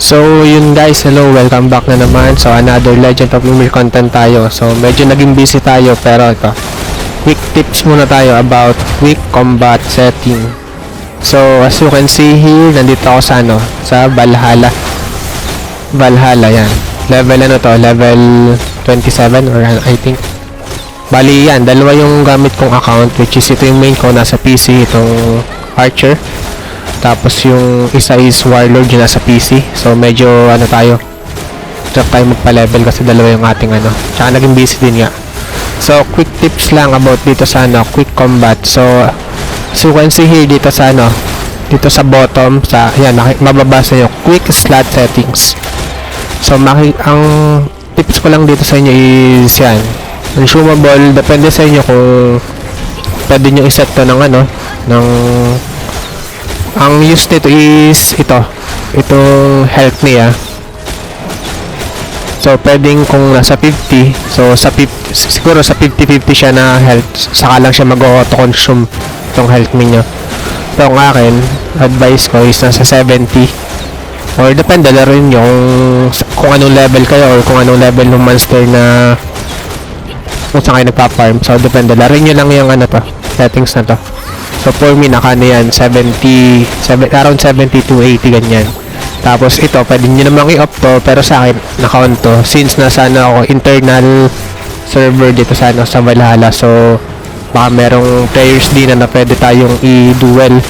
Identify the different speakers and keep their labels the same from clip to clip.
Speaker 1: So yun guys, hello, welcome back na naman. So another Legend of Ymir content tayo. So medyo naging busy tayo, pero ito, quick tips muna tayo about quick combat setting. So as you can see here, nandito ako sa sa Valhalla. Yan. Level level 27 or I think. Bali yan, dalawa yung gamit kong account, which is ito yung main ko, nasa PC, itong Archer. Tapos yung isa is Warlord, yung nasa PC. So medyo tayo, trap tayo magpa-level kasi dalawa yung ating tsaka naging busy din nga. So quick tips lang about dito sa quick combat. So as you can see here dito sa dito sa bottom, sa yan, mababasa nyo quick slot settings. So ang tips ko lang dito sa inyo is yan, consumable, depende sa inyo kung pwede nyo iset to ng ng ang use nito is itong health niya. So pwedeng kung nasa 50, so sa 50, siguro sa 50-50 siya na health, saka lang siya mag-auto-consume itong health niya. So ang akin, advice ko is nasa 70, or depende na rin nyo kung anong level kayo or kung anong level ng monster na kung saan kayo nagpa-farm. So depende na rin nyo lang yung settings na to. So for me, yan, around 70 to 80 ganyan. Tapos ito, pwede nyo namang i-off to, pero sa akin, naka-on to, since nasa ako, internal server dito sa sa Valhalla. So baka merong players din na pwede tayong i-duel.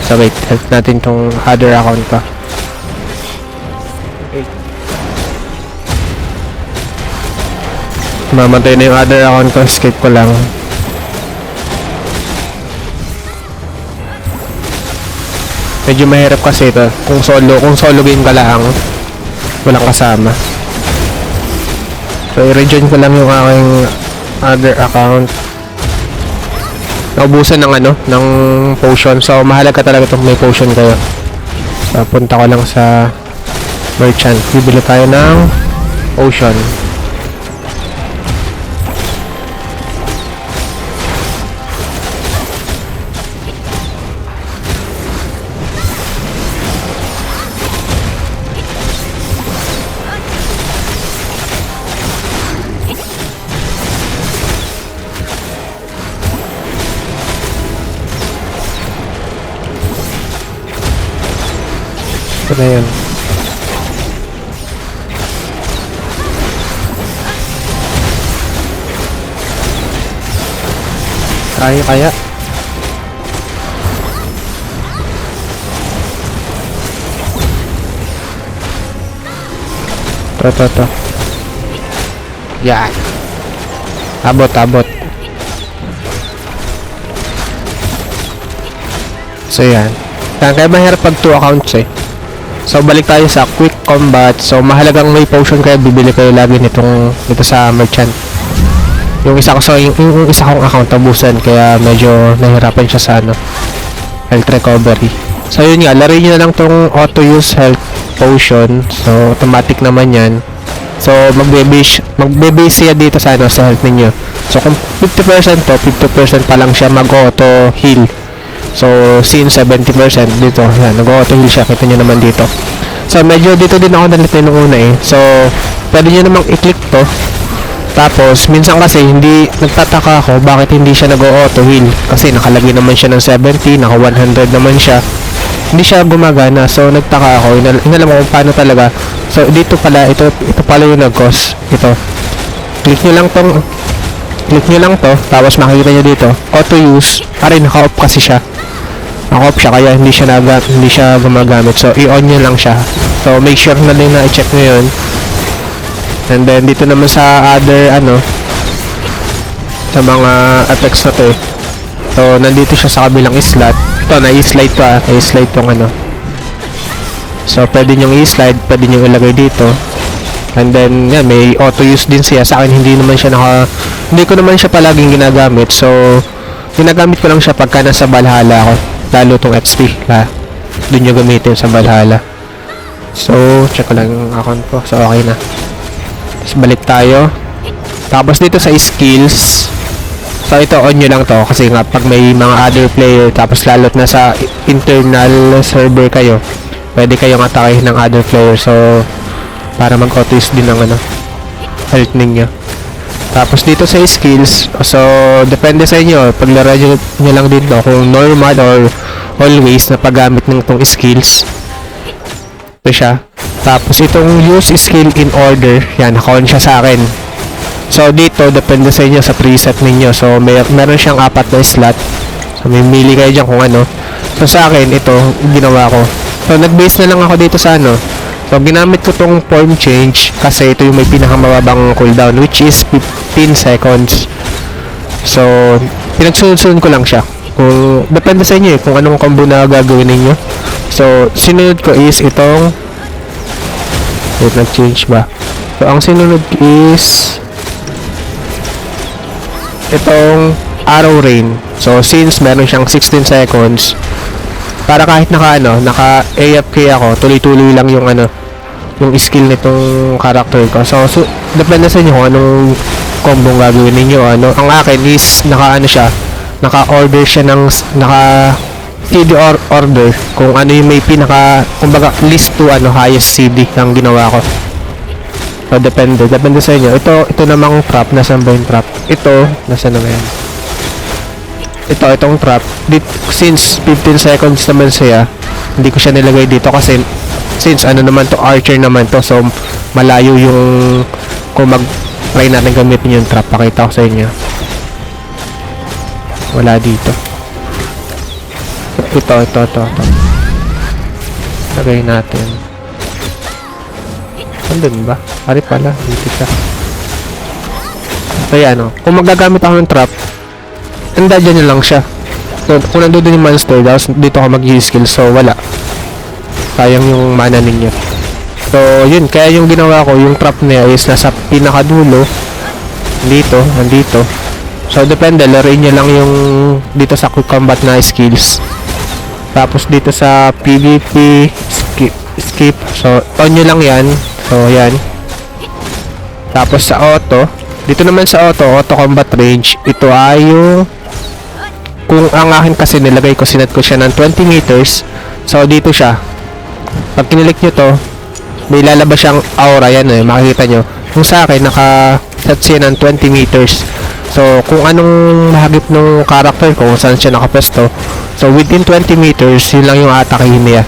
Speaker 1: So wait, help natin tong other account ko. Mamatay na yung other account ko, escape ko lang. Medyo mahirap kasi ito kung solo game ka lang, walang kasama. So i-rejoin ko lang yung aking other account. Naubusan ng potion. So mahalaga talaga itong may potion kayo. So punta ko lang sa merchant, bibili tayo ng potion. Ito na yun. Kaya. To. Yan. Abot. So yan. Kaya mahirap pag 2 accounts So balik tayo sa quick combat. So mahalagang may potion kayo, bibili kayo lagi dito sa merchant. Yung isa kong account tabusan, kaya medyo nahirapan siya sa health recovery. So yun nga, laro niyo na lang tong auto use health potion. So automatic naman yan. So magbe-base siya dito sa sa health niyo. So kung 50% to, 50% pa lang siya mag-auto heal. So since 70% dito, yan, nag-auto heal siya, kita nyo naman dito. So medyo dito din ako nalito nung una So pwede nyo namang i-click to. Tapos minsan kasi hindi, nagtataka ako bakit hindi siya nag-auto heal, kasi nakalagay naman siya ng 70, naka 100 naman siya, hindi siya gumagana. So nagtaka ako, inalam ko kung paano talaga. So dito pala, ito pala yung nag-cause. Click nyo lang to, tapos makikita nyo dito auto use, naka-off kasi siya. Naka-off siya, kaya hindi siya gumagamit. So i-on nyo lang siya. So make sure na din na i-check nyo yun. And then dito naman sa other sa mga effects na to So nandito siya sa kabilang slot. Ito, na-slide pa, na-slide tong So pwede nyo i-slide, pwede nyo ilagay dito. And then yan, may auto use din siya. Sa akin hindi ko naman siya palaging ginagamit. So ginagamit ko lang siya pagka nasa Valhalla ako, lalo tong XP doon nyo gamitin sa Valhalla. So check ko lang yung account ko. So okay na. Tapos balik tayo. Tapos dito sa skills, so ito on nyo lang to, kasi nga pag may mga other player, tapos lalot na sa internal server kayo, pwede kayong atakihin ng other player. So, para mag-auto-use din ng ano, health ninyo. Tapos dito sa skills, so, depende sa inyo. Paglaro nyo lang dito kung normal or always na paggamit ng itong skills. Ito siya. Tapos itong use skill in order, yan, naka-on siya sa akin. So, dito, depende sa inyo sa preset ninyo. So, meron siyang 4 na slot. So, mimili kayo dyan kung ano. So, sa akin, ito, ginawa ko. So, nag-base na lang ako dito sa ano. So, ginamit ko tong form change kasi ito yung may pinakamababang cooldown, which is 15 seconds. So, pinagsunod-sunod ko lang siya. Kung, depende sa inyo kung anong combo na gagawin ninyo. So, sinunod ko is itong wait, nag-change ba? So, ang sinunod is itong arrow rain. So, since meron siyang 16 seconds, para kahit naka AFK ako, tuloy-tuloy lang yung yung skill nitong character ko. So depende sa inyo kung anong combo gagawin ninyo. Ang akin is naka-order siya ng CD order kung ano yung may kumbaga list to highest CD ang ginawa ko. So depende sa inyo. Ito namang trap, nasaan ba yung trap? Ito, nasaan na yan? Itong trap, since 15 seconds naman siya, hindi ko siya nilagay dito kasi since naman to, archer naman to, so malayo yung kung try natin gamitin yung trap. Pakita ko sa inyo, wala dito. Ito lagay natin. Andun ba? Ari pala, dito siya. So yan, kung magagamit ako ng trap, andyan nyo lang siya. So, kung nandun yung monster, dito ako mag-skill, so wala. Sayang yung mana ninyo. So, yun. Kaya yung ginawa ko, yung trap niya is nasa pinakadulo. Nandito. So, depende. Laruin nyo lang yung dito sa quick combat na skills. Tapos, dito sa PvP, skip. So, on nyo lang yan. So, yan. Tapos, sa auto. Dito naman sa auto combat range. Ito ay yung kung ang akin kasi nilagay ko, sinet ko siya ng 20 meters. So, dito siya. Pag kinilik nyo to, may lalabas siyang aura. Yan makikita nyo. Kung sa akin, naka-set siya ng 20 meters. So, kung anong mahagip ng character ko, kung saan siya nakapwesto. So, within 20 meters, yun lang yung atakihin niya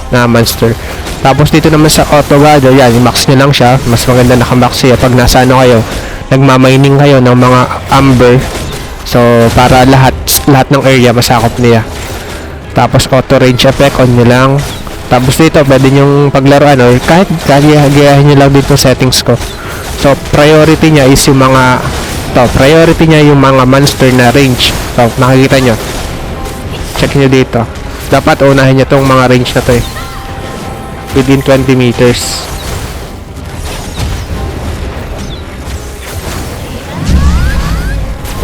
Speaker 1: na monster. Tapos, dito naman sa auto gather, yan, i-max nyo lang siya. Mas maganda naka-max siya pag nasa kayo. Nagmamining kayo ng mga amber. So, para lahat ng area masakop niya. Tapos, auto range effect, on nyo lang. Tapos dito, pwede nyong paglaruan or kahit gayahin nyo lang dito settings ko. So, priority niya is yung mga priority niya yung mga monster na range. So, nakikita nyo. Check nyo dito. Dapat unahin nyo tong mga range na to within 20 meters.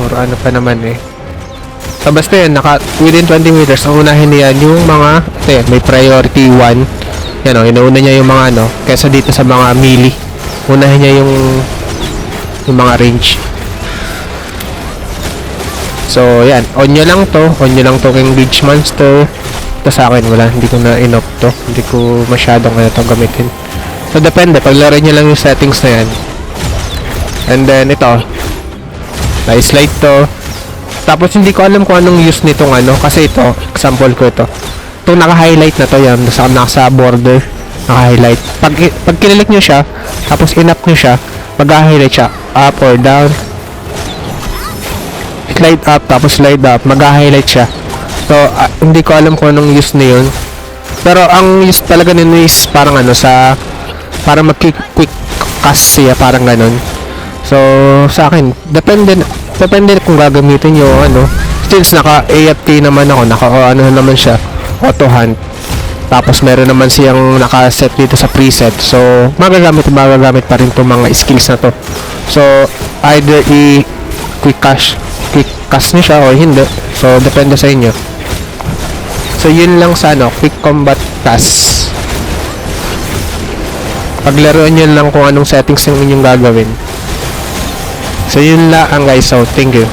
Speaker 1: Or ano pa naman So, basta yun, within 20 meters, ang unahin niya yung mga, may priority 1. Yan inuuna niya yung mga kesa dito sa mga melee. Unahin niya yung mga range. So, yan. On nyo lang to engage monster. Ito sa akin, wala. Hindi ko na in-off to. Hindi ko masyadong gamitin. So, depende. Paglaro nyo lang yung settings na yan. And then, ito. Na-slide to. Tapos hindi ko alam kung anong use nitong kasi ito, example ko ito. Itong naka-highlight na to, yan, nasa border, naka-highlight. Pag kinilik nyo siya, tapos in-up nyo siya, mag-highlight siya, up or down. Slide up, tapos slide up, mag-highlight siya. So, hindi ko alam kung anong use na yun. Pero ang use talaga nito is parang para mag-quick cast siya, parang ganun. So, sa akin, depende kung gagamitin nyo since naka-AFK naman ako, naman siya, auto hunt. Tapos meron naman siyang naka-set dito sa preset. So, magagamit pa rin itong mga skills na to. So, either quick cast nyo siya o hindi. So, depende sa inyo. So, yun lang sa quick combat task. Paglaruan nyo lang kung anong settings yung inyong gagawin. So, yun lang guys. So, thank you.